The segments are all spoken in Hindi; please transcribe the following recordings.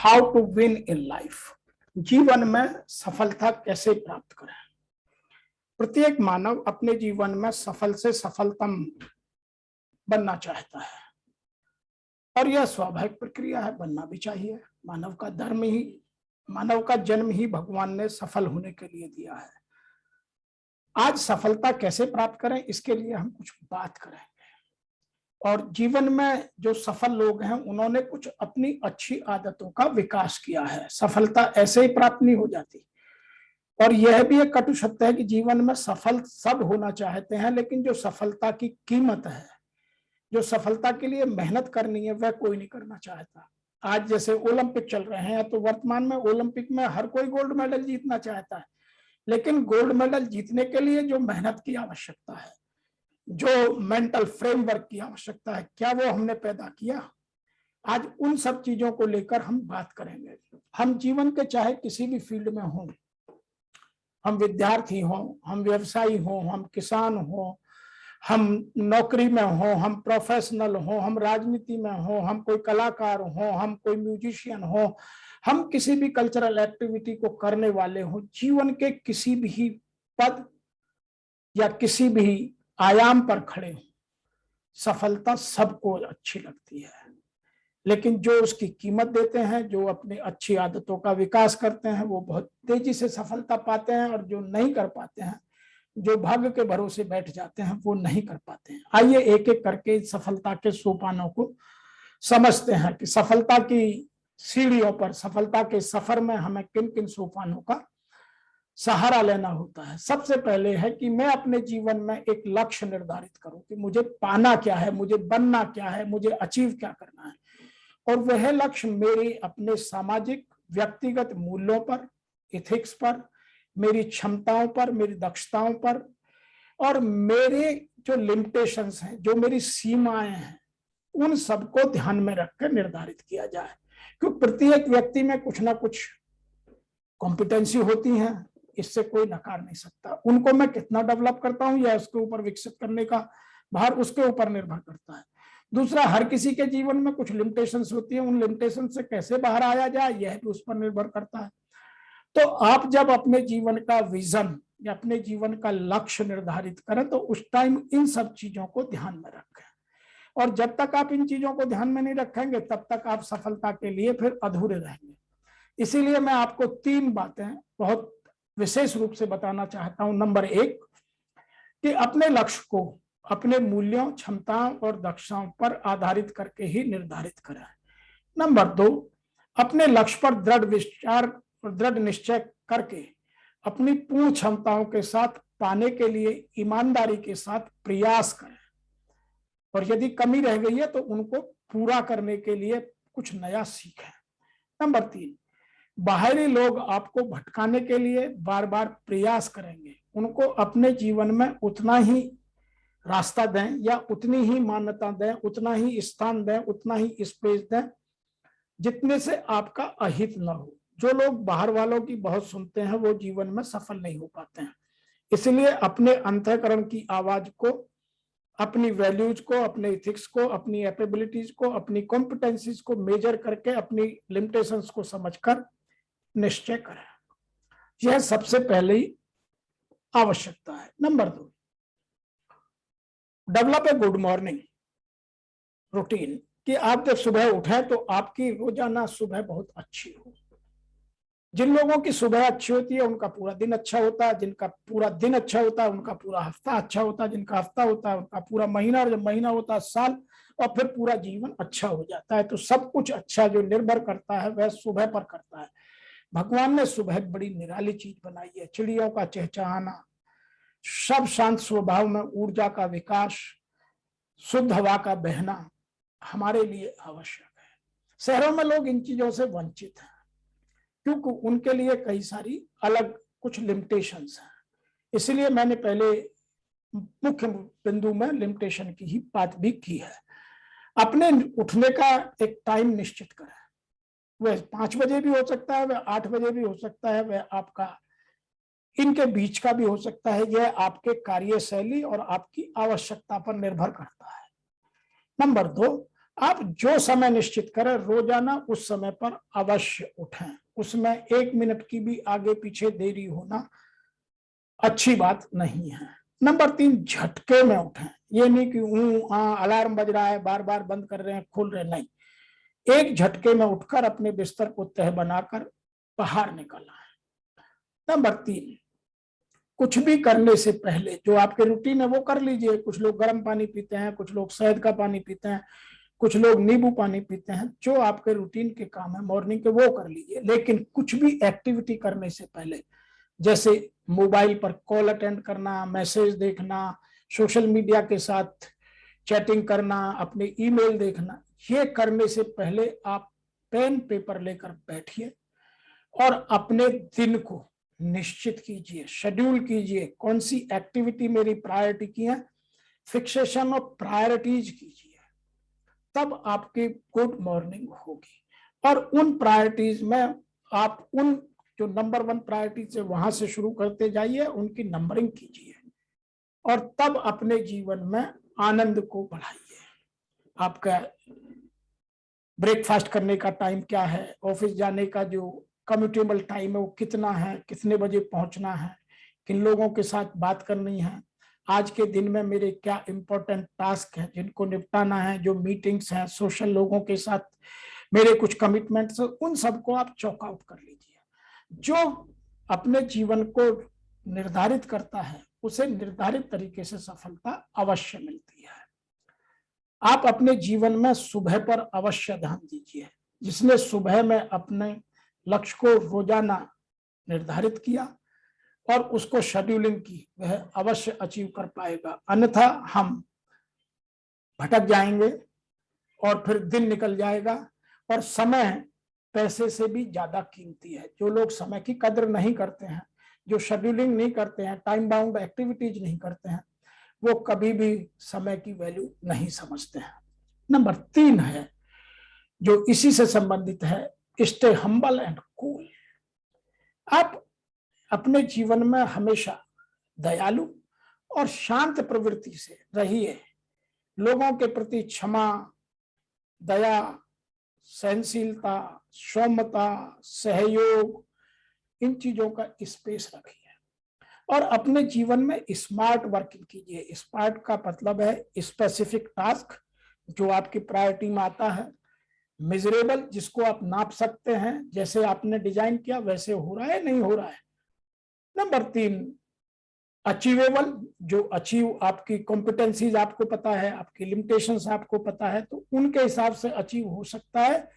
How to win in life, जीवन में सफलता कैसे प्राप्त करें। प्रत्येक मानव अपने जीवन में सफल से सफलतम बनना चाहता है और यह स्वाभाविक प्रक्रिया है, बनना भी चाहिए। मानव का धर्म ही, मानव का जन्म ही भगवान ने सफल होने के लिए दिया है। आज सफलता कैसे प्राप्त करें, इसके लिए हम कुछ बात करेंगे। और जीवन में जो सफल लोग हैं उन्होंने कुछ अपनी अच्छी आदतों का विकास किया है। सफलता ऐसे ही प्राप्त नहीं हो जाती। और यह भी एक कटु सत्य है कि जीवन में सफल सब होना चाहते हैं, लेकिन जो सफलता की कीमत है, जो सफलता के लिए मेहनत करनी है, वह कोई नहीं करना चाहता। आज जैसे ओलंपिक चल रहे हैं तो वर्तमान में ओलंपिक में हर कोई गोल्ड मेडल जीतना चाहता है, लेकिन गोल्ड मेडल जीतने के लिए जो मेहनत की आवश्यकता है, जो मेंटल फ्रेमवर्क की आवश्यकता है, क्या वो हमने पैदा किया? आज उन सब चीजों को लेकर हम बात करेंगे। हम जीवन के चाहे किसी भी फील्ड में हों, हम विद्यार्थी हों, हम व्यवसायी हों, हम किसान हों, हम नौकरी में हों, हम प्रोफेशनल हों, हम राजनीति में हों, हम कोई कलाकार हों, हम कोई म्यूजिशियन हों, हम किसी भी कल्चरल एक्टिविटी को करने वाले हों, जीवन के किसी भी पद या किसी भी आयाम पर खड़े हों, सफलता सबको अच्छी लगती है। लेकिन जो उसकी कीमत देते हैं, जो अपनी अच्छी आदतों का विकास करते हैं, वो बहुत तेजी से सफलता पाते हैं, और जो नहीं कर पाते हैं, जो भाग्य के भरोसे बैठ जाते हैं, वो नहीं कर पाते हैं। आइए एक एक करके सफलता के सोपानों को समझते हैं कि सफलता की सीढ़ियों पर, सफलता के सफर में हमें किन किन सोपानों का सहारा लेना होता है। सबसे पहले है कि मैं अपने जीवन में एक लक्ष्य निर्धारित करूं कि मुझे पाना क्या है, मुझे बनना क्या है, मुझे अचीव क्या करना है। और वह लक्ष्य मेरे अपने सामाजिक व्यक्तिगत मूल्यों पर, इथिक्स पर, मेरी क्षमताओं पर, मेरी दक्षताओं पर, और मेरे जो लिमिटेशंस हैं, जो मेरी सीमाएं हैं, उन सबको ध्यान में रखकर निर्धारित किया जाए। क्योंकि प्रत्येक व्यक्ति में कुछ ना कुछ कॉम्पिटेंसी होती है, इससे कोई नकार नहीं सकता। उनको मैं कितना डेवलप करता हूं या उसके ऊपर विकसित करने का भार उसके ऊपर निर्भर करता है। दूसरा, हर किसी के जीवन में कुछ लिमिटेशंस होती है, उन लिमिटेशन से कैसे बाहर आया जाए, यह भी उस पर निर्भर करता है। तो आप जब अपने जीवन का विजन या अपने जीवन का लक्ष्य निर्धारित करें, तो उस टाइम इन सब चीजों को ध्यान में रखें। और जब तक आप इन चीजों को ध्यान में नहीं रखेंगे, तब तक आप सफलता के लिए फिर अधूरे रहेंगे। इसीलिए मैं आपको 3 बातें बहुत विशेष रूप से बताना चाहता हूं। नंबर 1, कि अपने लक्ष्य को अपने मूल्यों, क्षमताओं और दक्षताओं पर आधारित करके ही निर्धारित करें। नंबर 2, अपने लक्ष्य पर दृढ़ विचार और दृढ़ निश्चय करके अपनी पूर्ण क्षमताओं के साथ पाने के लिए ईमानदारी के साथ प्रयास करें, और यदि कमी रह गई है तो उनको पूरा करने के लिए कुछ नया सीखें। नंबर 3, बाहरी लोग आपको भटकाने के लिए बार बार प्रयास करेंगे, उनको अपने जीवन में उतना ही रास्ता दें या उतनी ही मान्यता दें, उतना ही स्थान दें, उतना ही स्पेस दें जितने से आपका अहित न हो। जो लोग बाहर वालों की बहुत सुनते हैं, वो जीवन में सफल नहीं हो पाते हैं। इसलिए अपने अंतःकरण की आवाज को, अपनी वैल्यूज को, अपने इथिक्स को, अपनी एपेबिलिटीज को, अपनी कॉम्पिटेंसीज को मेजर करके अपनी लिमिटेशंस को समझकर निश्चय करें। यह सबसे पहली आवश्यकता है। Number 2, develop a good morning routine, कि आप जब सुबह उठे तो आपकी रोजाना सुबह बहुत अच्छी हो। जिन लोगों की सुबह अच्छी होती है उनका पूरा दिन अच्छा होता है, जिनका पूरा दिन अच्छा होता है उनका पूरा हफ्ता अच्छा होता है, जिनका हफ्ता होता है उनका पूरा महीना, और जब महीना होता है साल, और फिर पूरा जीवन अच्छा हो जाता है। तो सब कुछ अच्छा जो निर्भर करता है वह सुबह पर करता है। भगवान ने सुबह बड़ी निराली चीज बनाई है। चिड़ियों का चहचहाना, सब शांत स्वभाव में ऊर्जा का विकास, शुद्ध हवा का बहना हमारे लिए आवश्यक है। शहरों में लोग इन चीजों से वंचित हैं, क्योंकि उनके लिए कई सारी अलग कुछ लिमिटेशंस हैं। इसलिए मैंने पहले मुख्य बिंदु में लिमिटेशन की ही बात भी की है। अपने उठने का एक टाइम निश्चित करें। वह 5 बजे भी हो सकता है, वह 8 बजे भी हो सकता है, वह आपका इनके बीच का भी हो सकता है। यह आपके कार्यशैली और आपकी आवश्यकता पर निर्भर करता है। नंबर 2, आप जो समय निश्चित करें रोजाना उस समय पर अवश्य उठें, उसमें 1 मिनट की भी आगे पीछे देरी होना अच्छी बात नहीं है। नंबर 3, झटके में उठें। ये नहीं कि अलार्म बज रहा है, बार बार बंद कर रहे हैं, खोल रहे हैं, नहीं, एक झटके में उठकर अपने बिस्तर को तह बनाकर बाहर निकलना है। नंबर 3, कुछ भी करने से पहले जो आपके रूटीन है वो कर लीजिए। कुछ लोग गर्म पानी पीते हैं, कुछ लोग शहद का पानी पीते हैं, कुछ लोग नींबू पानी पीते हैं। जो आपके रूटीन के काम है मॉर्निंग के वो कर लीजिए। लेकिन कुछ भी एक्टिविटी करने से पहले, जैसे मोबाइल पर कॉल अटेंड करना, मैसेज देखना, सोशल मीडिया के साथ चैटिंग करना, अपने ईमेल देखना, ये करने से पहले आप पेन पेपर लेकर बैठिए और अपने दिन को निश्चित कीजिए, शेड्यूल कीजिए, कौन सी एक्टिविटी मेरी प्रायोरिटी की है, फिक्सेशन ऑफ प्रायोरिटीज कीजिए, तब आपकी गुड मॉर्निंग होगी। और उन प्रायोरिटीज में आप उन जो नंबर 1 प्रायोरिटी से वहां से शुरू करते जाइए, उनकी नंबरिंग कीजिए और तब अपने जीवन में आनंद को बढ़ाइए। आपका ब्रेकफास्ट करने का टाइम क्या है, ऑफिस जाने का जो कम्यूटेबल टाइम है वो कितना है, कितने बजे पहुंचना है, किन लोगों के साथ बात करनी है, आज के दिन में मेरे क्या इंपॉर्टेंट टास्क हैं जिनको निपटाना है, जो मीटिंग्स हैं, सोशल लोगों के साथ मेरे कुछ कमिटमेंट्स, उन सबको आप चॉक आउट कर लीजिए। जो अपने जीवन को निर्धारित करता है उसे निर्धारित तरीके से सफलता अवश्य मिलती है। आप अपने जीवन में सुबह पर अवश्य ध्यान दीजिए। जिसने सुबह में अपने लक्ष्य को रोजाना निर्धारित किया और उसको शेड्यूलिंग की, वह अवश्य अचीव कर पाएगा। अन्यथा हम भटक जाएंगे और फिर दिन निकल जाएगा। और समय पैसे से भी ज्यादा कीमती है। जो लोग समय की कदर नहीं करते हैं, जो शेड्यूलिंग नहीं करते हैं, टाइम बाउंड एक्टिविटीज नहीं करते हैं, वो कभी भी समय की वैल्यू नहीं समझते हैं। नंबर 3 है जो इसी से संबंधित है, स्टे हम्बल एंड कूल। आप अपने जीवन में हमेशा दयालु और शांत प्रवृत्ति से रहिए। लोगों के प्रति क्षमा, दया, सहनशीलता, सौम्यता, सहयोग, इन चीजों का स्पेस रखिए और अपने जीवन में स्मार्ट वर्किंग कीजिए। स्मार्ट का मतलब है स्पेसिफिक टास्क जो आपकी प्रायोरिटी में आता है, मेजरेबल जिसको आप नाप सकते हैं, जैसे आपने डिजाइन किया वैसे हो रहा है नहीं हो रहा है। नंबर 3, अचीवेबल, जो अचीव आपकी कॉम्पिटेंसीज आपको पता है, आपकी लिमिटेशंस आपको पता है, तो उनके हिसाब से अचीव हो सकता है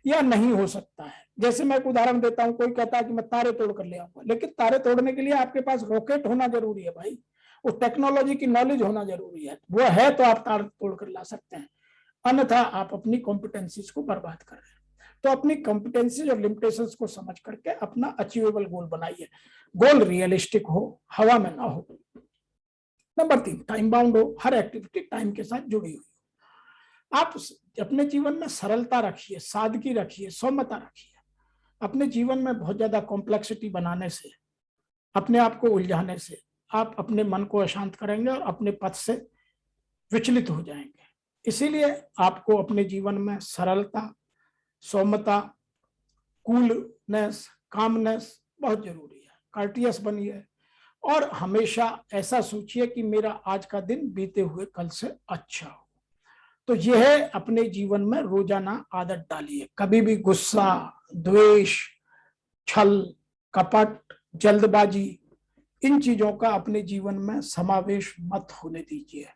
या नहीं हो सकता है। जैसे मैं एक उदाहरण देता हूं, कोई कहता है कि मैं तारे तोड़ कर ले आऊंगा, लेकिन तारे तोड़ने के लिए आपके पास रॉकेट होना जरूरी है भाई, उस टेक्नोलॉजी की नॉलेज होना जरूरी है, वो है तो आप तारे तोड़ कर ला सकते हैं, अन्यथा आप अपनी कॉम्पिटेंसीज को बर्बाद कर रहे हैं। तो अपनी कॉम्पिटेंसीज और लिमिटेशंस को समझ करके अपना अचीवेबल गोल बनाइए। गोल रियलिस्टिक हो, हवा में ना हो। नंबर 3, टाइम बाउंड हो, हर एक्टिविटी टाइम के साथ जुड़ी हुई। आप अपने जीवन में सरलता रखिए, सादगी रखिए, सौम्यता रखिए। अपने जीवन में बहुत ज्यादा कॉम्प्लेक्सिटी बनाने से, अपने आप को उलझाने से आप अपने मन को अशांत करेंगे और अपने पथ से विचलित हो जाएंगे। इसीलिए आपको अपने जीवन में सरलता, सौम्यता, कूलनेस, कामनेस बहुत जरूरी है। कार्टियस बनिए और हमेशा ऐसा सोचिए कि मेरा आज का दिन बीते हुए कल से अच्छा हो। तो यह अपने जीवन में रोजाना आदत डालिए। कभी भी गुस्सा, द्वेष, छल, कपट, जल्दबाजी, इन चीजों का अपने जीवन में समावेश मत होने दीजिए।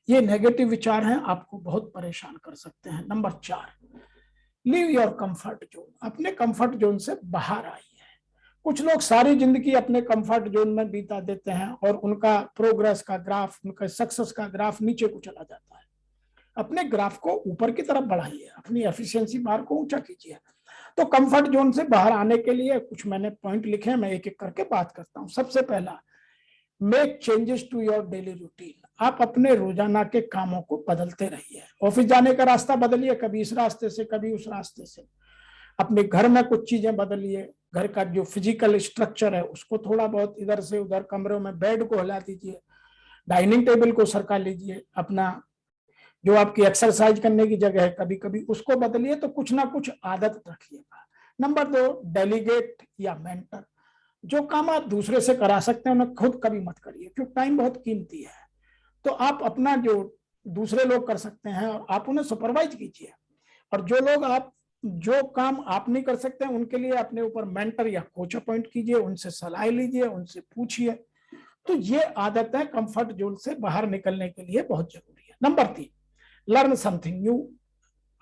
ये नेगेटिव विचार हैं, आपको बहुत परेशान कर सकते हैं। Number 4, leave your comfort zone. अपने कंफर्ट जोन से बाहर आइए। कुछ लोग सारी जिंदगी अपने कंफर्ट जोन में बीता देते हैं और उनका प्रोग्रेस का ग्राफ, उनका सक्सेस का ग्राफ नीचे को चला जाता है। अपने ग्राफ को ऊपर की तरफ बढ़ाइए, अपनी एफिशिएंसी बार को ऊंचा कीजिए। तो कंफर्ट जोन से बाहर आने के लिए कुछ मैंने पॉइंट लिखे हैं, मैं एक एक करके बात करता हूं। सबसे पहला, make changes to your daily routine. आप अपने रोजाना के कामों को बदलते रहिए। ऑफिस जाने का रास्ता बदलिए, कभी इस रास्ते से कभी उस रास्ते से। अपने घर में कुछ चीजें बदलिए, घर का जो फिजिकल स्ट्रक्चर है उसको थोड़ा बहुत इधर से उधर, कमरों में बेड को हिला दीजिए, डाइनिंग टेबल को सरका लीजिए, अपना जो आपकी एक्सरसाइज करने की जगह है कभी कभी उसको बदलिए, तो कुछ ना कुछ आदत रखिएगा। नंबर 2, डेलीगेट या मेंटर। जो काम आप दूसरे से करा सकते हैं उन्हें खुद कभी मत करिए, क्योंकि टाइम बहुत कीमती है। तो आप अपना जो दूसरे लोग कर सकते हैं आप उन्हें सुपरवाइज कीजिए, और जो काम आप नहीं कर सकते हैं उनके लिए अपने ऊपर मेंटर या कोच अपॉइंट कीजिए, उनसे सलाह लीजिए, उनसे पूछिए। तो ये आदतें कंफर्ट जोन से बाहर निकलने के लिए बहुत जरूरी है। Number 3, learn something new.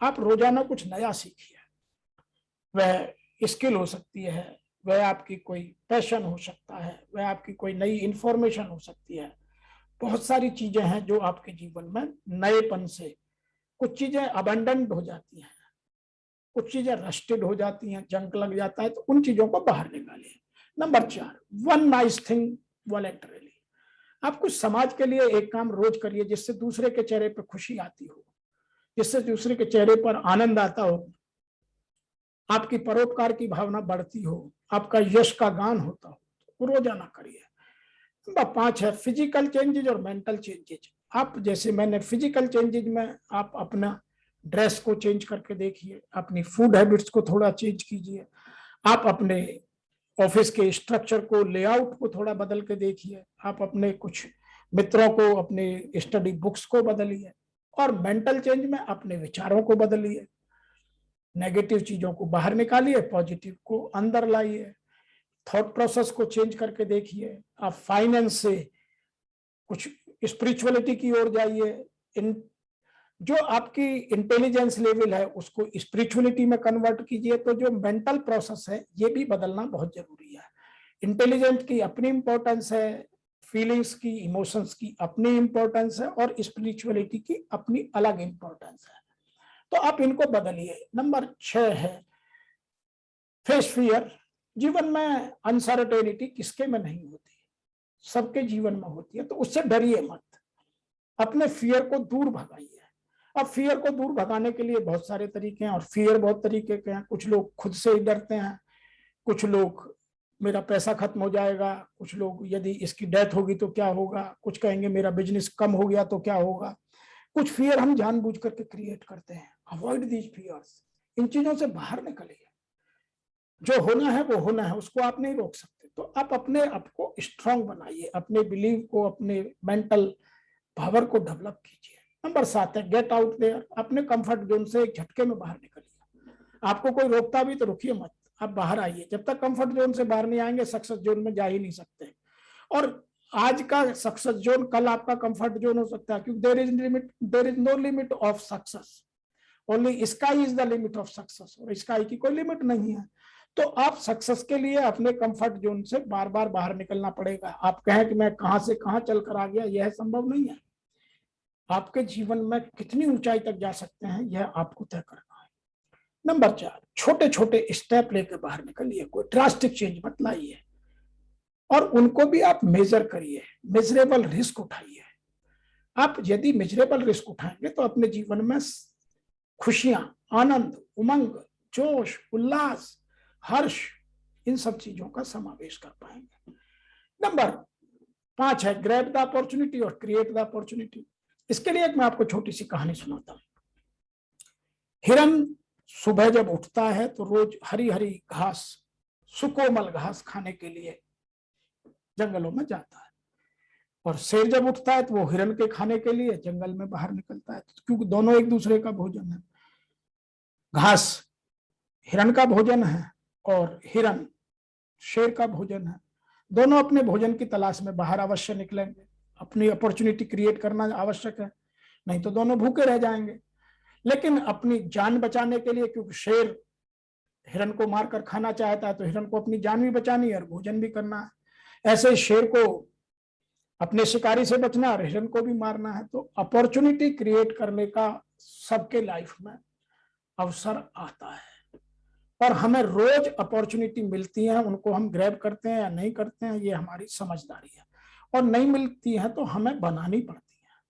आप रोजाना कुछ नया सीखिए। वह स्किल हो सकती है, वह आपकी कोई पैशन हो सकता है, वह आपकी कोई नई इंफॉर्मेशन हो सकती है। बहुत सारी चीजें हैं जो आपके जीवन में नएपन से, कुछ चीजें अबंडेंट हो जाती हैं, कुछ चीजें रस्टेड हो जाती हैं, जंक लग जाता है, तो उन चीजों को बाहर निकालिए। Number 4, one nice thing voluntarily. आप कुछ समाज के लिए एक काम रोज करिए जिससे दूसरे के चेहरे पर खुशी आती हो, जिससे दूसरे के चेहरे पर आनंद आता हो, आपकी परोपकार की भावना बढ़ती हो, आपका यश का गान होता हो, तो रोजाना करिए। नंबर 5 है फिजिकल चेंजेज और मेंटल चेंजेज। आप जैसे मैंने फिजिकल चेंजेज में आप अपना ड्रेस को चेंज करके देखिए, अपनी फूड हैबिट्स को थोड़ा चेंज कीजिए, आप अपने ऑफिस के स्ट्रक्चर को, लेआउट को थोड़ा बदल के देखिए, आप अपने कुछ मित्रों को, अपने स्टडी बुक्स को बदलिए, और मेंटल चेंज में अपने विचारों को बदलिए, नेगेटिव चीजों को बाहर निकालिए, पॉजिटिव को अंदर लाइए, थॉट प्रोसेस को चेंज करके देखिए, आप फाइनेंस से कुछ स्पिरिचुअलिटी की ओर जाइए, इन जो आपकी इंटेलिजेंस लेवल है उसको स्पिरिचुअलिटी में कन्वर्ट कीजिए। तो जो मेंटल प्रोसेस है ये भी बदलना बहुत जरूरी है। इंटेलिजेंस की अपनी इंपॉर्टेंस है, फीलिंग्स की, इमोशंस की अपनी इंपॉर्टेंस है, और स्पिरिचुअलिटी की अपनी अलग इंपॉर्टेंस है। तो आप इनको बदलिए। नंबर 6 है फेस फियर। जीवन में अनसर्टेनिटी किसके में नहीं होती, सबके जीवन में होती है, तो उससे डरिए मत, अपने फियर को दूर भगाइए। अब फियर को दूर भगाने के लिए बहुत सारे तरीके हैं, और फियर बहुत तरीके के हैं। कुछ लोग खुद से ही डरते हैं, कुछ लोग मेरा पैसा खत्म हो जाएगा, कुछ लोग यदि इसकी डेथ होगी तो क्या होगा, कुछ कहेंगे मेरा बिजनेस कम हो गया तो क्या होगा। कुछ फियर हम जानबूझ करके क्रिएट करते हैं। अवॉइड दीज फियर्स, इन चीजों से बाहर निकलिए। जो होना है वो होना है, उसको आप नहीं रोक सकते। तो आप अपने आप को स्ट्रांग बनाइए, अपने बिलीव को, अपने मेंटल पावर को डेवलप कीजिए। नंबर 7 है गेट आउट देयर। अपने कंफर्ट जोन से एक झटके में बाहर निकलिए। आपको कोई रोकता भी तो रुकिए मत, आप बाहर आइए। जब तक कंफर्ट जोन से बाहर नहीं आएंगे सक्सेस जोन में जा ही नहीं सकते। और आज का सक्सेस जोन कल आपका कंफर्ट जोन हो सकता है, क्योंकि there is no limit of success, only sky is the limit of success. और स्काई की कोई लिमिट नहीं है। तो आप सक्सेस के लिए अपने कंफर्ट जोन से बार बार बाहर निकलना पड़ेगा। आप कहें कि मैं कहां से कहां चलकर आ गया, यह संभव नहीं है। आपके जीवन में कितनी ऊंचाई तक जा सकते हैं यह आपको तय करना है। नंबर 4, छोटे छोटे स्टेप लेकर बाहर निकलिए, कोई ड्रास्टिक चेंज मत लाइए, और उनको भी आप मेजर करिए, मेजरेबल रिस्क उठाइए। आप यदि मेजरेबल रिस्क उठाएंगे तो अपने जीवन में खुशियां, आनंद, उमंग, जोश, उल्लास, हर्ष, इन सब चीजों का समावेश कर पाएंगे। नंबर 5 है ग्रैब द अपॉर्चुनिटी और क्रिएट द अपॉर्चुनिटी। इसके लिए मैं आपको छोटी सी कहानी सुनाता हूं। हिरन सुबह जब उठता है तो रोज हरी हरी घास, सुकोमल घास खाने के लिए जंगलों में जाता है, और शेर जब उठता है तो वो हिरन के खाने के लिए जंगल में बाहर निकलता है, क्योंकि दोनों एक दूसरे का भोजन है। घास हिरन का भोजन है और हिरन शेर का भोजन है। दोनों अपने भोजन की तलाश में बाहर अवश्य निकलेंगे। अपनी अपॉर्चुनिटी क्रिएट करना आवश्यक है, नहीं तो दोनों भूखे रह जाएंगे। लेकिन अपनी जान बचाने के लिए, क्योंकि शेर हिरन को मारकर खाना चाहता है, तो हिरन को अपनी जान भी बचानी है और भोजन भी करना है। ऐसे शेर को अपने शिकारी से बचना और हिरन को भी मारना है। तो अपॉर्चुनिटी क्रिएट करने का सबके लाइफ में अवसर आता है, और हमें रोज अपॉर्चुनिटी मिलती है, उनको हम ग्रैब करते हैं या नहीं करते हैं, ये हमारी समझदारी है। और नहीं मिलती है तो हमें बनानी पड़ती है।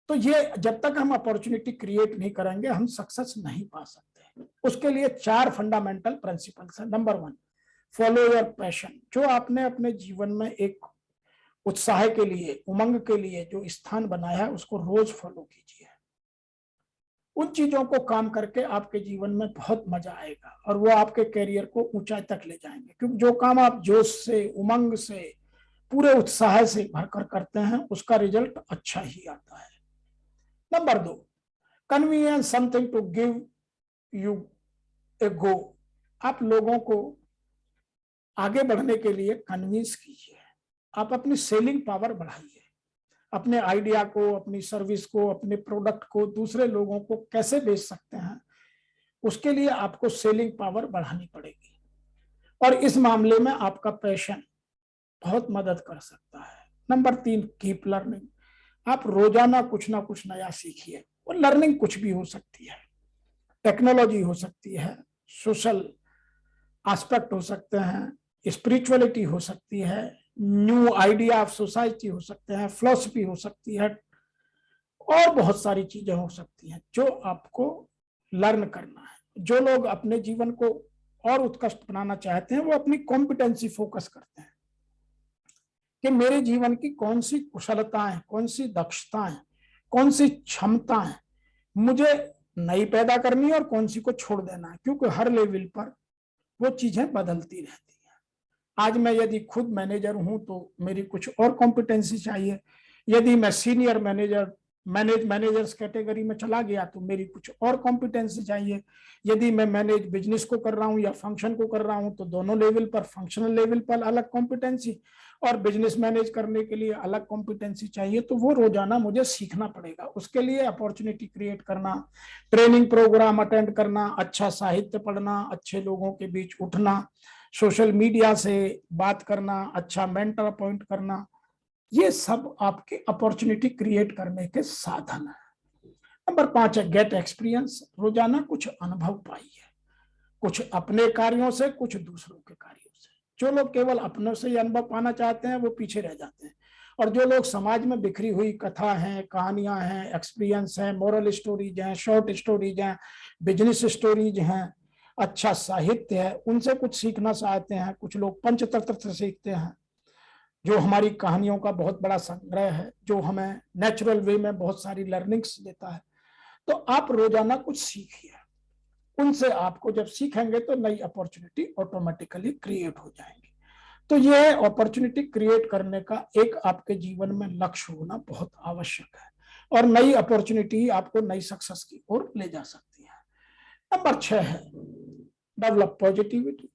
तो ये जब तक हम अपॉर्चुनिटी क्रिएट नहीं करेंगे हम सक्सेस नहीं पा सकते। उसके लिए 4 फंडामेंटल प्रिंसिपल्स है। Number 1, follow your passion. जो आपने अपने जीवन में एक उत्साह के लिए, उमंग के लिए जो स्थान बनाया है उसको रोज फॉलो कीजिए। उन चीजों को काम करके आपके जीवन में बहुत मजा आएगा और वो आपके करियर को ऊंचाई तक ले जाएंगे, क्योंकि जो काम आप जोश से, उमंग से, पूरे उत्साह से भरकर करते हैं उसका रिजल्ट अच्छा ही आता है। Number 2, convenience something to give you a go. आप लोगों को आगे बढ़ने के लिए कन्विंस कीजिए, आप अपनी सेलिंग पावर बढ़ाइए, अपने आइडिया को, अपनी सर्विस को, अपने प्रोडक्ट को दूसरे लोगों को कैसे बेच सकते हैं उसके लिए आपको सेलिंग पावर बढ़ानी पड़ेगी। और इस मामले में आपका पैशन बहुत मदद कर सकता है। Number 3, keep learning. आप रोजाना कुछ ना कुछ नया सीखिए। और लर्निंग कुछ भी हो सकती है, टेक्नोलॉजी हो सकती है, सोशल एस्पेक्ट हो सकते हैं, स्पिरिचुअलिटी हो सकती है, न्यू आइडिया ऑफ सोसाइटी हो सकते हैं, फिलोसफी हो सकती है, और बहुत सारी चीजें हो सकती हैं जो आपको लर्न करना है। जो लोग अपने जीवन को और उत्कृष्ट बनाना चाहते हैं वो अपनी कॉम्पिटेंसी फोकस करते हैं कि मेरे जीवन की कौन सी कुशलताएं, कौन सी दक्षताएं, कौन सी क्षमताएं मुझे नई पैदा करनी है और कौन सी को छोड़ देना है, क्योंकि हर लेवल पर वो चीजें बदलती रहती हैं। आज मैं यदि खुद मैनेजर हूं तो मेरी कुछ और कॉम्पिटेंसी चाहिए, यदि मैं सीनियर मैनेजर्स कैटेगरी में चला गया तो मेरी कुछ और कॉम्पिटेंसी चाहिए, यदि मैं मैनेज बिजनेस को कर रहा हूं या फंक्शन को कर रहा हूं तो दोनों लेवल पर, फंक्शनल लेवल पर अलग कॉम्पिटेंसी और बिजनेस मैनेज करने के लिए अलग कॉम्पिटेंसी चाहिए। तो वो रोजाना मुझे सीखना पड़ेगा। उसके लिए अपॉर्चुनिटी क्रिएट करना, ट्रेनिंग प्रोग्राम अटेंड करना, अच्छा साहित्य पढ़ना, अच्छे लोगों के बीच उठना, सोशल मीडिया से बात करना, अच्छा मेंटर अपॉइंट करना, ये सब आपके अपॉर्चुनिटी क्रिएट करने के साधन है। नंबर 5 है गेट एक्सपीरियंस। रोजाना कुछ अनुभव पाइए, कुछ अपने कार्यों से, कुछ दूसरों के कार्यों से। जो लोग केवल अपनों से ही अनुभव पाना चाहते हैं वो पीछे रह जाते हैं, और जो लोग समाज में बिखरी हुई कथा हैं, कहानियां हैं, एक्सपीरियंस हैं, मोरल स्टोरीज हैं, शॉर्ट स्टोरीज हैं, बिजनेस स्टोरीज हैं, अच्छा साहित्य है, उनसे कुछ सीखना चाहते हैं। कुछ लोग पंचतंत्र से सीखते हैं, जो हमारी कहानियों का बहुत बड़ा संग्रह है, जो हमें नेचुरल वे में बहुत सारी लर्निंग्स देता है। तो आप रोजाना कुछ सीखिए, उनसे आपको जब सीखेंगे तो नई अपॉर्चुनिटी ऑटोमेटिकली क्रिएट हो जाएंगी। तो यह अपॉर्चुनिटी क्रिएट करने का एक आपके जीवन में लक्ष्य होना बहुत आवश्यक है, और नई अपॉर्चुनिटी आपको नई सक्सेस की ओर ले जा सकती है। नंबर 6 है डेवलप पॉजिटिविटी।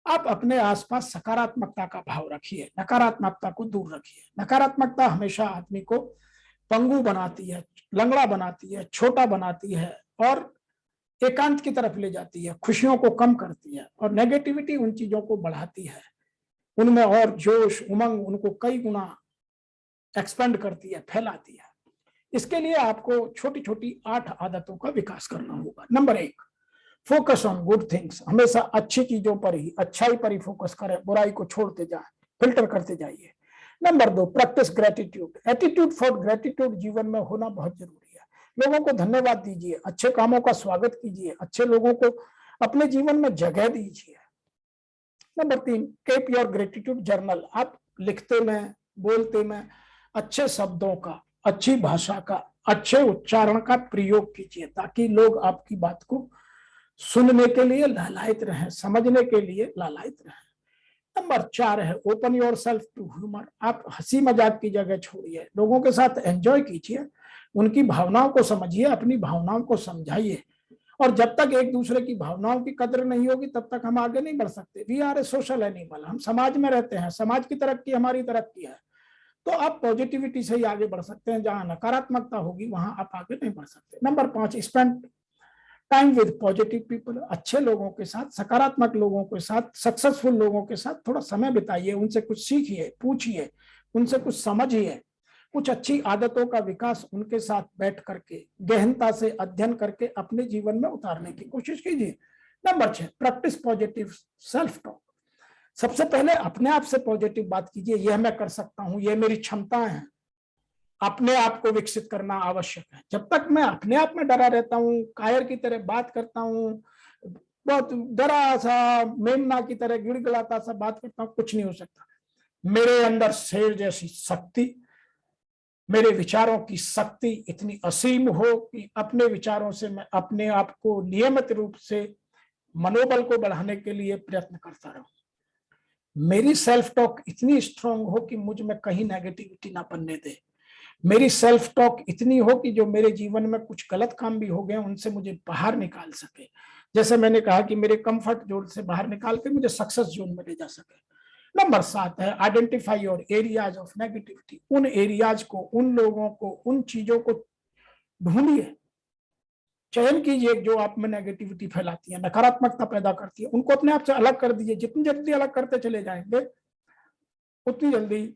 आप अपने आसपास सकारात्मकता का भाव रखिए, नकारात्मकता को दूर रखिए। नकारात्मकता हमेशा आदमी को पंगु बनाती है, लंगड़ा बनाती है, छोटा बनाती है और एकांत की तरफ ले जाती है, खुशियों को कम करती है। और नेगेटिविटी उन चीजों को बढ़ाती है, उनमें और जोश, उमंग उनको कई गुना एक्सपेंड करती है, फैलाती है। इसके लिए आपको छोटी छोटी 8 आदतों का विकास करना होगा। Number 1, focus on good things. हमेशा अच्छी चीजों पर ही, अच्छाई पर ही फोकस करें, बुराई को छोड़ते जाए, फिल्टर करते जाइए। Number 2, practice gratitude. Attitude for gratitude जीवन में होना बहुत जरूरी है। लोगों को धन्यवाद दीजिए, अच्छे कामों का स्वागत कीजिए, अच्छे लोगों को अपने जीवन में जगह दीजिए। Number 3, keep your gratitude journal. आप लिखते में, बोलते में अच्छे शब्दों का, अच्छी भाषा का, अच्छे उच्चारण का प्रयोग कीजिए, ताकि लोग आपकी बात को सुनने के लिए लालायित रहें, समझने के लिए लालायित रहें। नंबर 4 है open yourself to humour. आप हंसी मजाक की जगह छोड़िए, लोगों के साथ एंजॉय कीजिए, उनकी भावनाओं को समझिए, अपनी भावनाओं को समझाइए। और जब तक एक दूसरे की भावनाओं की कदर नहीं होगी तब तक हम आगे नहीं बढ़ सकते। We are a social animal, हम समाज में रहते हैं, समाज की तरक्की हमारी तरक्की है। तो आप पॉजिटिविटी से ही आगे बढ़ सकते हैं, जहां नकारात्मकता होगी वहां आप आगे नहीं बढ़ सकते। Number 5, spend time with positive people. अच्छे लोगों के साथ, सकारात्मक लोगों के साथ, सक्सेसफुल लोगों के साथ थोड़ा समय बिताइए, उनसे कुछ सीखिए, पूछिए, उनसे कुछ समझिए, कुछ अच्छी आदतों का विकास उनके साथ बैठ करके गहनता से अध्ययन करके अपने जीवन में उतारने की कोशिश कीजिए। Number 6, practice positive self talk. सबसे पहले अपने आप से पॉजिटिव बात कीजिए, यह मैं कर सकता हूं, यह मेरी क्षमताएं हैं। अपने आप को विकसित करना आवश्यक है। जब तक मैं अपने आप में डरा रहता हूँ, कायर की तरह बात करता हूँ, बहुत डरा सा, मेमना की तरह गिड़गिड़ाता सा बात करता हूँ, कुछ नहीं हो सकता। मेरे अंदर शेर जैसी शक्ति, मेरे विचारों की शक्ति इतनी असीम हो कि अपने विचारों से मैं अपने आप को नियमित रूप से मनोबल को बढ़ाने के लिए प्रयत्न करता रहूं। मेरी सेल्फ टॉक इतनी स्ट्रांग हो कि मुझ में कहीं नेगेटिविटी ना बनने दे। मेरी सेल्फ टॉक इतनी हो कि जो मेरे जीवन में कुछ गलत काम भी हो गए उनसे मुझे बाहर निकाल सके। जैसे मैंने कहा कि मेरे कंफर्ट जोन से बाहर निकाल के मुझे सक्सेस जोन में ले जा सके। नंबर 7 है identify your areas of negativity. उन एरियाज को, उन लोगों को, उन चीजों को ढूंढिए, चयन कीजिए जो आप में नेगेटिविटी फैलाती है, नकारात्मकता पैदा करती है, उनको अपने आप से अलग कर दीजिए। जितनी जल्दी अलग करते चले जाएंगे उतनी जल्दी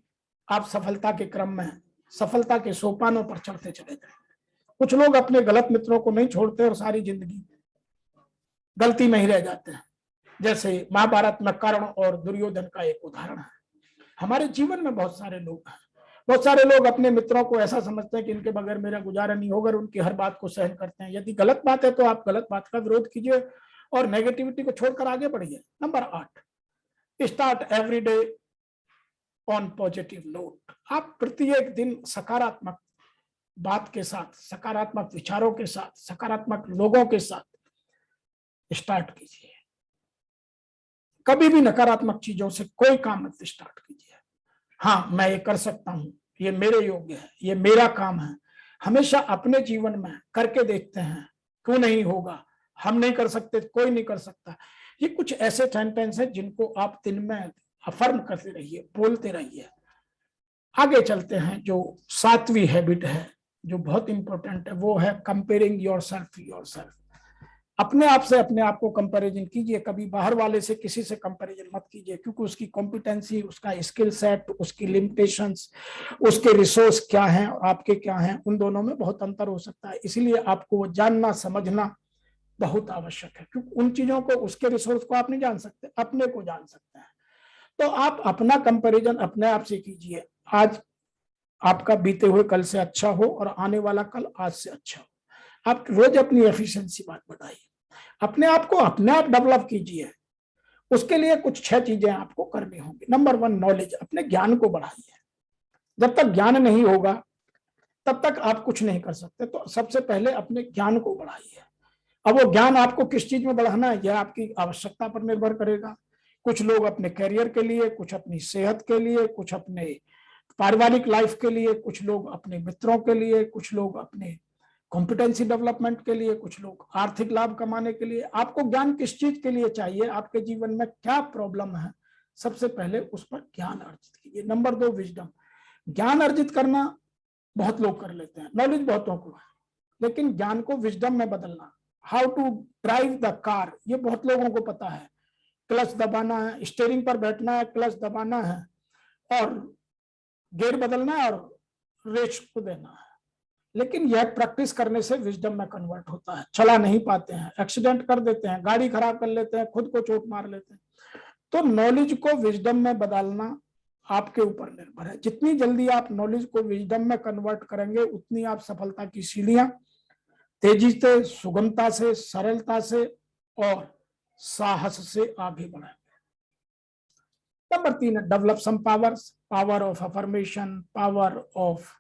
आप सफलता के क्रम में, सफलता के सोपानों पर चढ़ते चले जाएंगे। कुछ लोग अपने गलत मित्रों को नहीं छोड़ते और सारी जिंदगी गलती में ही रह जाते हैं। जैसे महाभारत में कर्ण और दुर्योधन का एक उदाहरण है। हमारे जीवन में बहुत सारे लोग हैं, बहुत सारे लोग अपने मित्रों को ऐसा समझते हैं कि इनके बगैर मेरा गुजारा नहीं होगा और उनकी हर बात को सहन करते हैं। यदि गलत बात है तो आप गलत बात का विरोध कीजिए और नेगेटिविटी को छोड़कर आगे बढ़िए। Number 8, start every day on positive note. आप प्रत्येक दिन सकारात्मक बात के साथ, सकारात्मक विचारों के साथ, सकारात्मक लोगों के साथ स्टार्ट कीजिए। कभी भी नकारात्मक चीजों से कोई काम मत स्टार्ट कीजिए। हाँ, मैं ये कर सकता हूं, ये मेरे योग्य है, ये मेरा काम है। हमेशा अपने जीवन में करके देखते हैं, क्यों नहीं होगा, हम नहीं कर सकते, कोई नहीं कर सकता। ये कुछ ऐसे सेंटेंस है जिनको आप दिन में अफर्म करते रहिए, बोलते रहिए। आगे चलते हैं। जो 7वीं हैबिट है जो बहुत इंपॉर्टेंट है, वो है कंपेयरिंग योरसेल्फ टू योरसेल्फ। अपने आप से अपने आप को कंपैरिजन कीजिए। कभी बाहर वाले से किसी से कंपैरिजन मत कीजिए, क्योंकि उसकी कॉम्पिटेंसी, उसका स्किल सेट, उसकी लिमिटेशंस, उसके रिसोर्स क्या हैं और आपके क्या हैं, उन दोनों में बहुत अंतर हो सकता है। इसलिए आपको जानना समझना बहुत आवश्यक है, क्योंकि उन चीजों को, उसके रिसोर्स को आप नहीं जान सकते, अपने को जान सकते हैं। तो आप अपना कंपैरिजन अपने आप से कीजिए। आज आपका बीते हुए कल से अच्छा हो और आने वाला कल आज से अच्छा हो। आप रोज अपनी एफिशिएंसी बात बढ़ाइए, अपने आप को अपने आप डेवलप कीजिए। उसके लिए कुछ 6 चीजें आपको करनी होंगी। Number 1, knowledge. अपने ज्ञान को बढ़ाइए। जब तक ज्ञान नहीं होगा तब तक आप कुछ नहीं कर सकते। तो सबसे पहले अपने ज्ञान को बढ़ाइए। अब वो ज्ञान आपको किस चीज में बढ़ाना है, यह आपकी आवश्यकता पर निर्भर करेगा। कुछ लोग अपने करियर के लिए, कुछ अपनी सेहत के लिए, कुछ अपने पारिवारिक लाइफ के लिए, कुछ लोग अपने मित्रों के लिए, कुछ लोग अपने कॉम्पिटेंसी डेवलपमेंट के लिए, कुछ लोग आर्थिक लाभ कमाने के लिए। आपको ज्ञान किस चीज के लिए चाहिए, आपके जीवन में क्या प्रॉब्लम है, सबसे पहले उस पर ज्ञान अर्जित कीजिए। Number 2, wisdom. ज्ञान अर्जित करना बहुत लोग कर लेते हैं, नॉलेज बहुतों को है, लेकिन ज्ञान को विजडम में बदलना, how to drive the car, ये बहुत लोगों को पता है। क्लच दबाना है, स्टीयरिंग पर बैठना है, क्लच दबाना है और गियर बदलना है और रेस को देना है। लेकिन यह प्रैक्टिस करने से विजडम में कन्वर्ट होता है। चला नहीं पाते हैं, एक्सीडेंट कर देते हैं, गाड़ी खराब कर लेते हैं, खुद को चोट मार लेते हैं। तो नॉलेज को विजडम में बदलना आपके ऊपर निर्भर है। जितनी जल्दी आप नॉलेज को विजडम में कन्वर्ट करेंगे, उतनी आप सफलता की सीढ़ियां तेजी से, सुगमता से, सरलता से और साहस से आगे बढ़ेंगे। नंबर 3 है develop some powers. Power of affirmation, power of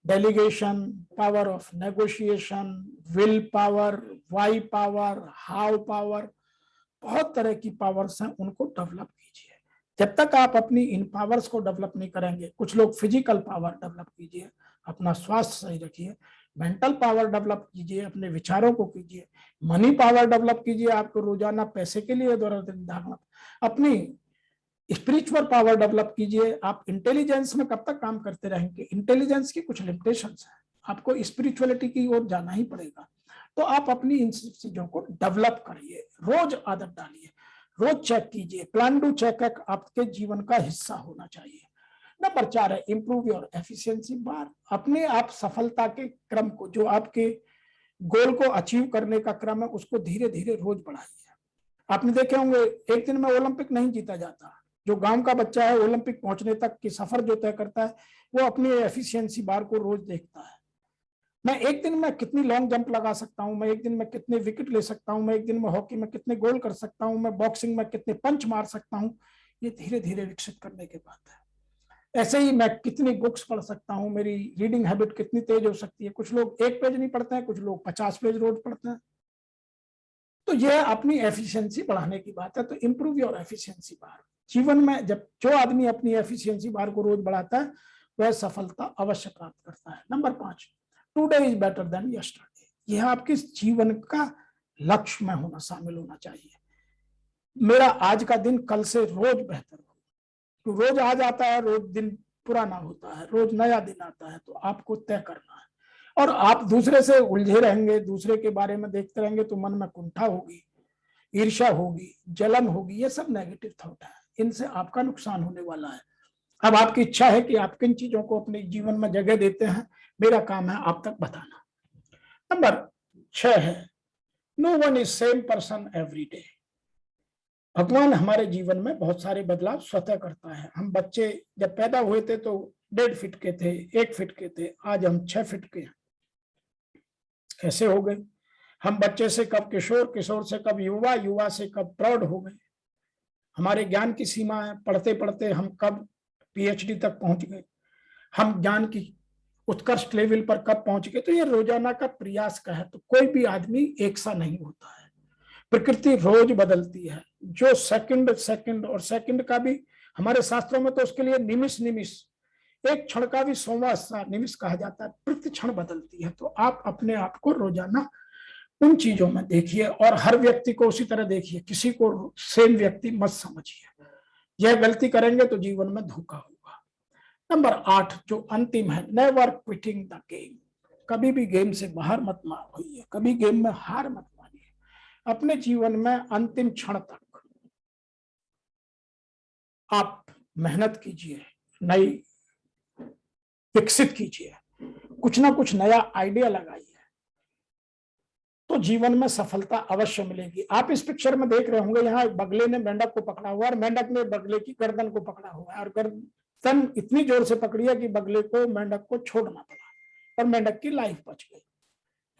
delegation, power of negotiation, will power, why power, how power, बहुत तरह की पावर्स हैं, उनको डेवलप कीजिए। जब तक आप अपनी इन पावर्स को डेवलप नहीं करेंगे, कुछ लोग फिजिकल पावर डेवलप कीजिए, अपना स्वास्थ्य सही रखिए। मेंटल पावर डेवलप कीजिए, अपने विचारों को कीजिए। मनी पावर डेवलप कीजिए, आपको रोजाना पैसे के लिए दिन भागना। अपनी स्पिरिचुअल पावर डेवलप कीजिए। आप इंटेलिजेंस में कब तक काम करते रहेंगे, इंटेलिजेंस की कुछ लिमिटेशंस है, आपको स्पिरिचुअलिटी की ओर जाना ही पड़ेगा। तो आप अपनी इन चीजों को डेवलप करिए, रोज आदत डालिए, रोज चेक कीजिए। प्लान टू चेक आपके जीवन का हिस्सा होना चाहिए। नंबर 4 है इंप्रूव योर एफिशिएंसी बार। अपने आप सफलता के क्रम को, जो आपके गोल को अचीव करने का क्रम है, उसको धीरे धीरे रोज बढ़ाइए। आपने देखे होंगे एक दिन में ओलंपिक नहीं जीता जाता। जो गांव का बच्चा है ओलंपिक पहुंचने तक की सफर जो तय करता है, वो अपनी एफिशिएंसी बार को रोज देखता है। मैं एक दिन में कितनी लॉन्ग जंप लगा सकता हूं, मैं एक दिन में कितने विकेट ले सकता हूं, मैं एक दिन में हॉकी में कितने गोल कर सकता हूं, मैं बॉक्सिंग में कितने पंच मार सकता हूं, ये धीरे धीरे विकसित करने की बात है। ऐसे ही मैं कितनी बुक्स पढ़ सकता हूँ, मेरी रीडिंग हैबिट कितनी तेज हो सकती है। कुछ लोग 1 पेज नहीं पढ़ते हैं, कुछ लोग 50 पेज रोज पढ़ते हैं। तो यह अपनी एफिशिएंसी बढ़ाने की बात है। तो इंप्रूव योर एफिशिएंसी बार। जीवन में जब जो आदमी अपनी एफिशिएंसी बार को रोज बढ़ाता है वह सफलता अवश्य प्राप्त करता है। Number 5, today is better than yesterday. यह आपके जीवन का लक्ष्य में होना शामिल होना चाहिए। मेरा आज का दिन कल से रोज बेहतर हो। तो रोज आज आता है, रोज दिन पुराना होता है, रोज नया दिन आता है। तो आपको तय करना है। और आप दूसरे से उलझे रहेंगे, दूसरे के बारे में देखते रहेंगे तो मन में कुंठा होगी, ईर्ष्या होगी, जलन होगी। ये सब नेगेटिव थॉट है, इनसे आपका नुकसान होने वाला है। अब आपकी इच्छा है कि आप किन चीजों को अपने जीवन में जगह देते हैं, मेरा काम है आप तक बताना। नंबर 6 है, no one is same person every day. भगवान हमारे जीवन में बहुत सारे बदलाव स्वतः करता है। हम बच्चे जब पैदा हुए थे तो 1.5 फीट के थे, 1 फीट के थे, आज हम 6 फीट के हैं। कैसे हो गए? हम बच्चे से कब किशोर, किशोर से कब युवा, युवा से कब प्रौढ़ हो गए। हमारे ज्ञान की सीमा है, पढ़ते पढ़ते हम कब पीएचडी तक पहुंच गए, हम ज्ञान की उत्कृष्ट लेवल पर कब पहुंच गए। तो ये रोजाना का प्रयास का है। तो कोई भी आदमी एक सा नहीं होता है, प्रकृति रोज बदलती है। जो सेकंड सेकंड और सेकंड का भी हमारे शास्त्रों में तो उसके लिए निमिष निमिष, एक क्षण का भी 100वां निमिष कहा जाता है। प्रति क्षण बदलती है। तो आप अपने आप को रोजाना उन चीजों में देखिए और हर व्यक्ति को उसी तरह देखिए। किसी को सेम व्यक्ति मत समझिए। यह गलती करेंगे तो जीवन में धोखा होगा। नंबर 8 जो अंतिम है, नेवर क्विटिंग द गेम। कभी भी गेम से बाहर मत होइए, कभी गेम में हार मत मानिए। अपने जीवन में अंतिम क्षण तक आप मेहनत कीजिए, नई विकसित कीजिए, कुछ ना कुछ नया आइडिया लगाइए, तो जीवन में सफलता अवश्य मिलेगी। आप इस पिक्चर में देख रहे होंगे, यहाँ बगले ने मेंढक को पकड़ा हुआ और मेंढक ने बगले की गर्दन को पकड़ा हुआ है और गर्दन इतनी जोर से पकड़ी है कि बगले को मेंढक को छोड़ना पड़ा और मेंढक की लाइफ बच गई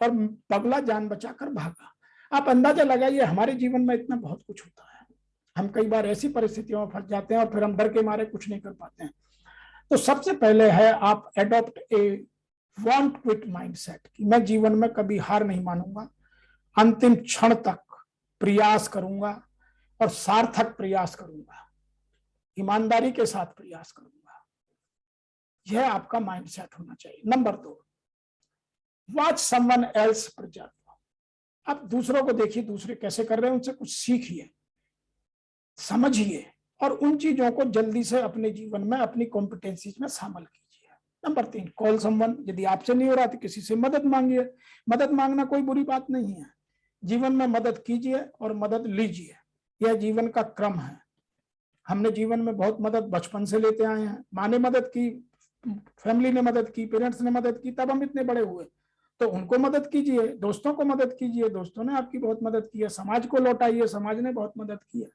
और बगला जान बचाकर भागा। आप अंदाजा लगाइए, हमारे जीवन में इतना बहुत कुछ होता है। हम कई बार ऐसी परिस्थितियों में फंस जाते हैं और फिर हम डर के मारे कुछ नहीं कर पाते हैं। तो सबसे पहले है आप adopt a want quit mindset कि मैं जीवन में कभी हार नहीं मानूंगा, अंतिम क्षण तक प्रयास करूंगा और सार्थक प्रयास करूंगा, ईमानदारी के साथ प्रयास करूंगा। यह आपका माइंडसेट होना चाहिए। Number 2, watch someone else project. आप दूसरों को देखिए, दूसरे कैसे कर रहे हैं, उनसे कुछ सीखिए, समझिए और उन चीजों को जल्दी से अपने जीवन में, अपनी कॉम्पिटेंसीज में शामिल कीजिए। Number 3, call someone. यदि आपसे नहीं हो रहा तो किसी से मदद मांगिए। मदद मांगना कोई बुरी बात नहीं है। जीवन में मदद कीजिए और मदद लीजिए, यह जीवन का क्रम है। हमने जीवन में बहुत मदद बचपन से लेते आए हैं। माँ ने मदद की, फैमिली ने मदद की, पेरेंट्स ने मदद की, तब हम इतने बड़े हुए। तो उनको मदद कीजिए, दोस्तों को मदद कीजिए, दोस्तों ने आपकी बहुत मदद की है। समाज को लौटाइए, समाज ने बहुत मदद की है।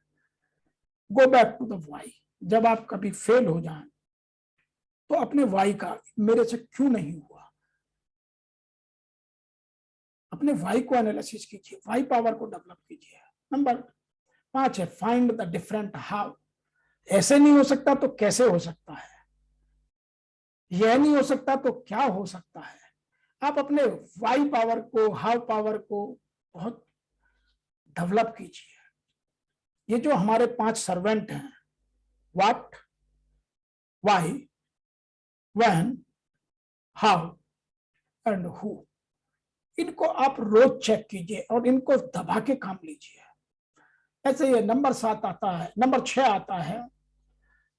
Go back to the why. जब आप कभी फेल हो जाएं तो अपने वाई का, मेरे से क्यों नहीं हुआ, अपने वाई को एनालिसिस कीजिए, वाई पावर को डेवलप कीजिए। नंबर 5 है फाइंड द डिफरेंट हाउ। ऐसे नहीं हो सकता तो कैसे हो सकता है, यह नहीं हो सकता तो क्या हो सकता है। आप अपने वाई पावर को, हाउ पावर को बहुत डेवलप कीजिए। ये जो हमारे 5 सर्वेंट हैं, what, why, when, how and who, इनको आप रोज चेक कीजिए और इनको दबा के काम लीजिए। ऐसे ये नंबर 7 आता है, नंबर 6 आता है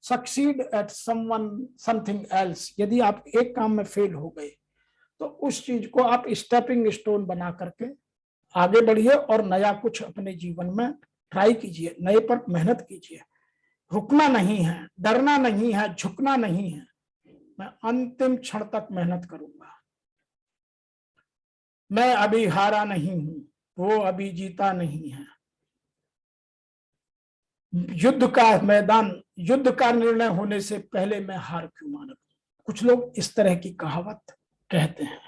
सक्सीड एट समथिंग एल्स। यदि आप एक काम में फेल हो गए तो उस चीज को आप स्टेपिंग स्टोन बना करके आगे बढ़िए और नया कुछ अपने जीवन में ट्राई कीजिए, नए पर मेहनत कीजिए। रुकना नहीं है, डरना नहीं है, झुकना नहीं है। मैं अंतिम क्षण तक मेहनत करूंगा। मैं अभी हारा नहीं हूं, वो अभी जीता नहीं है। युद्ध का मैदान, युद्ध का निर्णय होने से पहले मैं हार क्यों मानूं। कुछ लोग इस तरह की कहावत कहते हैं।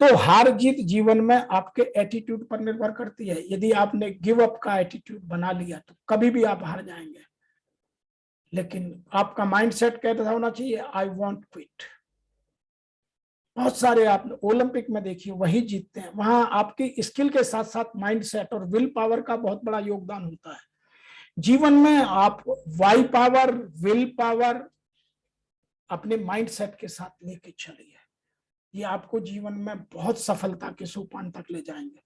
तो हार जीत जीवन में आपके एटीट्यूड पर निर्भर करती है। यदि आपने गिव अप का एटीट्यूड बना लिया तो कभी भी आप हार जाएंगे। लेकिन आपका माइंडसेट कैसा होना चाहिए, आई वॉन्ट क्विट। बहुत सारे आप ओलंपिक में देखिए वही जीतते हैं, वहां आपकी स्किल के साथ साथ माइंडसेट और विल पावर का बहुत बड़ा योगदान होता है। जीवन में आप वाई पावर, विल पावर अपने माइंडसेट के साथ लेके चलिए, ये आपको जीवन में बहुत सफलता के सोपान तक ले जाएंगे।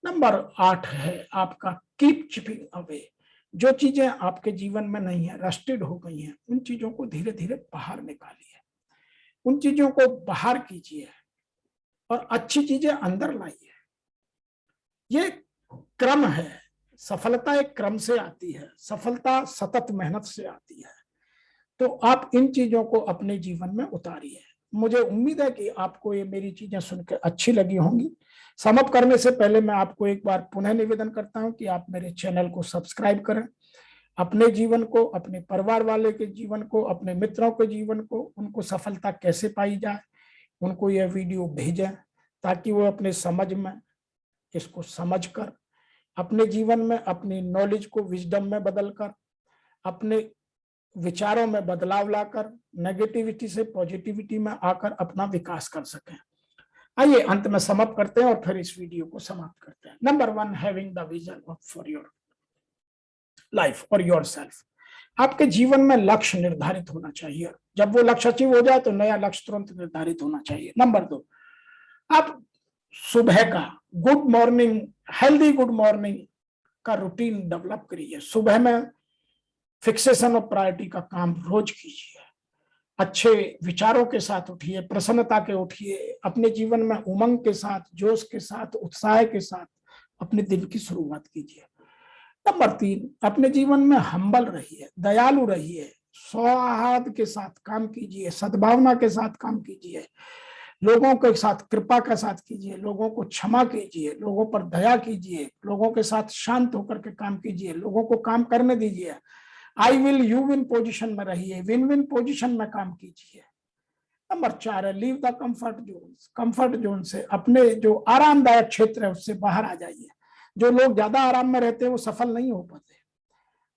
नंबर 8 है आपका कीप चिपिंग अवे। जो चीजें आपके जीवन में नहीं है, रस्टेड हो गई हैं, उन चीजों को धीरे धीरे बाहर निकालिए, उन चीजों को बाहर कीजिए और अच्छी चीजें अंदर लाइए। ये क्रम है, सफलता एक क्रम से आती है, सफलता सतत मेहनत से आती है। तो आप इन चीजों को अपने जीवन में उतारिए। मुझे उम्मीद है कि आपको ये मेरी चीजें सुनकर अच्छी लगी होंगी। समाप्त करने से पहले मैं आपको एक बार पुनः निवेदन करता हूं कि आप मेरे चैनल को सब्सक्राइब करें। अपने जीवन को, अपने परिवार वाले के जीवन को, अपने मित्रों के जीवन को, उनको सफलता कैसे पाई जाए, उनको यह वीडियो भेजें ताकि वो अपने समझ में इसको समझकर अपने जीवन में अपनी नॉलेज को विजडम में बदलकर, अपने विचारों में बदलाव लाकर, नेगेटिविटी से पॉजिटिविटी में आकर अपना विकास कर सकें। आइए अंत में समाप्त करते हैं और फिर इस वीडियो को समाप्त करते हैं। Number 1, having the vision for your life और योर सेल्फ। आपके जीवन में लक्ष्य निर्धारित होना चाहिए। जब वो लक्ष्य अचीव हो जाए तो नया लक्ष्य तुरंत निर्धारित होना चाहिए। नंबर 2, आप सुबह का good morning, healthy good morning का रूटीन डेवलप करिए। सुबह में फिक्सेशन और प्रायोरिटी का काम रोज कीजिए। अच्छे विचारों के साथ उठिए, प्रसन्नता के उठिए, अपने जीवन में उमंग के साथ, जोश के साथ, उत्साह के साथ अपने दिन की शुरुआत कीजिए। नंबर 3, अपने जीवन में हम्बल रहिए, दयालु रहिए, सौहार्द के साथ काम कीजिए, सद्भावना के साथ काम कीजिए, लोगों के साथ कृपा के साथ कीजिए, लोगों को क्षमा कीजिए, लोगों पर दया कीजिए, लोगों के साथ शांत होकर के काम कीजिए, लोगों को काम करने दीजिए। I will you win position में रहिए, विन विन पोजीशन में काम कीजिए। नंबर 4 है leave the comfort zone. Comfort zone से, अपने जो आरामदायक क्षेत्र है उससे बाहर आ जाइए। जो लोग ज्यादा आराम में रहते हैं वो सफल नहीं हो पाते।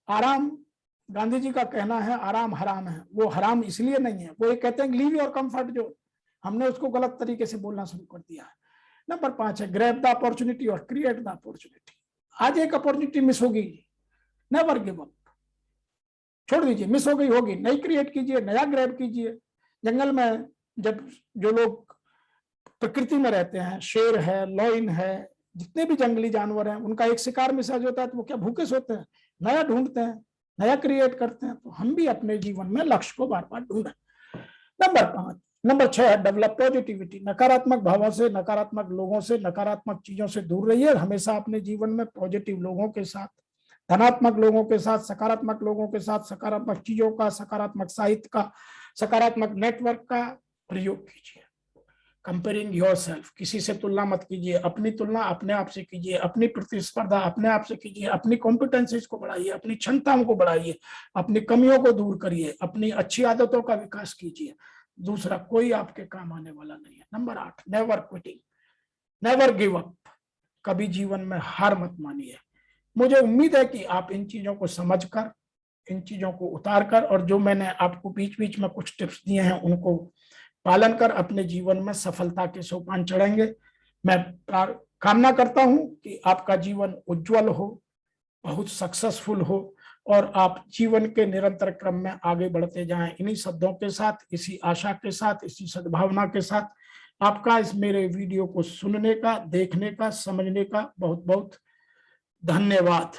आराम, गांधी जी का कहना है आराम हराम है। वो हराम इसलिए नहीं है, वो ये कहते हैं लीव योर कंफर्ट जोन। हमने उसको गलत तरीके से बोलना शुरू कर दिया है। नंबर 5 है ग्रैब द अपॉर्चुनिटी और क्रिएट द अपॉर्चुनिटी। आज एक अपॉर्चुनिटी मिस होगी, नेवर गिव अप, छोड़ दीजिए, मिस हो गई होगी, नई क्रिएट कीजिए, नया ग्रैब कीजिए। जंगल में जब जो लोग प्रकृति में रहते हैं, शेर है, लॉइन है, जितने भी जंगली जानवर हैं, उनका एक शिकार मिस हो जाता है तो वो क्या भूखे सोते हैं, नया ढूंढते हैं, नया क्रिएट करते हैं। तो हम भी अपने जीवन में लक्ष्य को बार बार ढूंढें। नंबर 6 है डेवलप पॉजिटिविटी। नकारात्मक भावों से, नकारात्मक लोगों से, नकारात्मक चीजों से दूर रहिए। हमेशा अपने जीवन में पॉजिटिव लोगों के साथ, धनात्मक लोगों के साथ, सकारात्मक लोगों के साथ, सकारात्मक चीजों का, सकारात्मक साहित्य का, सकारात्मक नेटवर्क का प्रयोग कीजिए। कंपेयरिंग योरसेल्फ, किसी से तुलना मत कीजिए, अपनी तुलना अपने आप से कीजिए, अपनी प्रतिस्पर्धा अपने आप से कीजिए, अपनी कॉम्पिटेंसीज को बढ़ाइए, अपनी क्षमताओं को बढ़ाइए, अपनी कमियों को दूर करिए, अपनी अच्छी आदतों का विकास कीजिए। दूसरा कोई आपके काम आने वाला नहीं है। Number 8, never quitting, never give up. कभी जीवन में हार मत मानिए। मुझे उम्मीद है कि आप इन चीजों को समझकर, इन चीजों को उतारकर, और जो मैंने आपको बीच बीच में कुछ टिप्स दिए हैं उनको पालन कर अपने जीवन में सफलता के सोपान चढ़ेंगे। मैं कामना करता हूं कि आपका जीवन उज्जवल हो, बहुत सक्सेसफुल हो और आप जीवन के निरंतर क्रम में आगे बढ़ते जाएं। इन्हीं शब्दों के साथ, इसी आशा के साथ, इसी सद्भावना के साथ आपका इस मेरे वीडियो को सुनने का, देखने का, समझने का बहुत बहुत धन्यवाद।